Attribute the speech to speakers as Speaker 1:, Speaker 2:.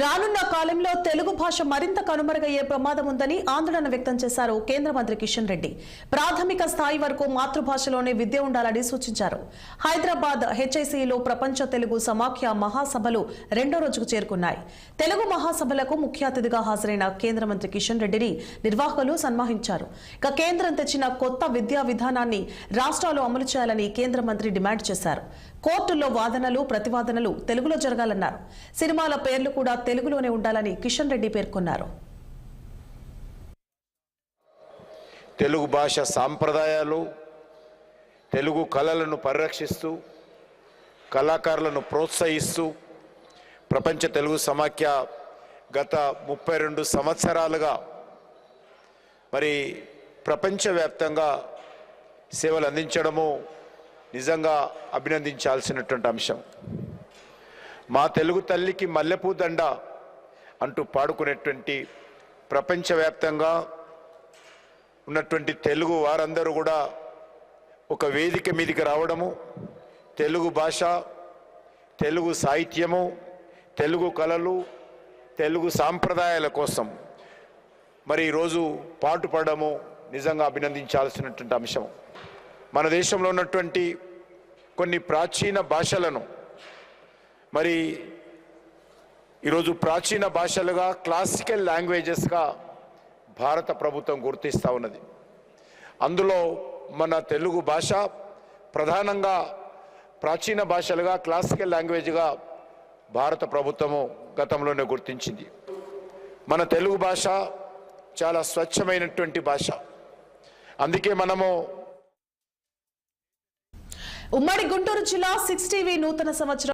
Speaker 1: రానున్న కాలంలో తెలుగు భాష మరింత కనుమరుగయ్యే ప్రమాదం ఉందని ఆందోళన వ్యక్తం చేశారు కేంద్ర మంత్రి కిషన్ రెడ్డి. ప్రాథమిక స్థాయి వరకు మాతృభాషలోనే విద్య ఉండాలని సూచించారు. హైదరాబాద్ హెచ్ఐసిలో ప్రపంచ తెలుగు సమాఖ్య మహాసభలు రెండో రోజుకు చేరుకున్నాయి. తెలుగు మహాసభలకు ముఖ్య అతిథిగా హాజరైన కేంద్ర మంత్రి కిషన్ రెడ్డిని నిర్వాహకులు సన్మానించారు. ఇక కేంద్రం తెచ్చిన కొత్త విద్యా విధానాన్ని రాష్ట్రాలు అమలు చేయాలని కేంద్ర మంత్రి డిమాండ్ చేశారు. కోర్టుల్లో వాదనలు ప్రతివాదనలు తెలుగులో జరగాలన్నారు. సినిమాల పేర్లు కూడా తెలుగులోనే ఉండాలని కిషన్ రెడ్డి పేర్కొన్నారు.
Speaker 2: తెలుగు భాష సాంప్రదాయాలు, తెలుగు కళలను పరిరక్షిస్తూ కళాకారులను ప్రోత్సహిస్తూ ప్రపంచ తెలుగు సమాఖ్య గత 32 సంవత్సరాలుగా మరి ప్రపంచవ్యాప్తంగా సేవలు అందించడము నిజంగా అభినందించాల్సినటువంటి అంశం. మా తెలుగు తల్లికి మల్లెపూ దండ అంటూ పాడుకునేటువంటి ప్రపంచవ్యాప్తంగా ఉన్నటువంటి తెలుగు వారందరూ కూడా ఒక వేదిక మీదకి రావడము, తెలుగు భాష, తెలుగు సాహిత్యము, తెలుగు కళలు, తెలుగు సాంప్రదాయాల కోసం మరి ఈరోజు పాటుపడము నిజంగా అభినందించాల్సినటువంటి అంశం. మన దేశంలో ఉన్నటువంటి కొన్ని ప్రాచీన భాషలను మరి ఈరోజు ప్రాచీన భాషలుగా క్లాసికల్ లాంగ్వేజెస్గా భారత ప్రభుత్వం గుర్తిస్తూ ఉన్నది. అందులో మన తెలుగు భాష ప్రధానంగా ప్రాచీన భాషలుగా క్లాసికల్ లాంగ్వేజ్గా భారత ప్రభుత్వము గతంలోనే గుర్తించింది. మన తెలుగు భాష చాలా స్వచ్ఛమైనటువంటి భాష. అందుకే మనము
Speaker 1: ఉమ్మడి గుంటూరు జిల్లా 6 టీవీ నూతన సంవత్సరం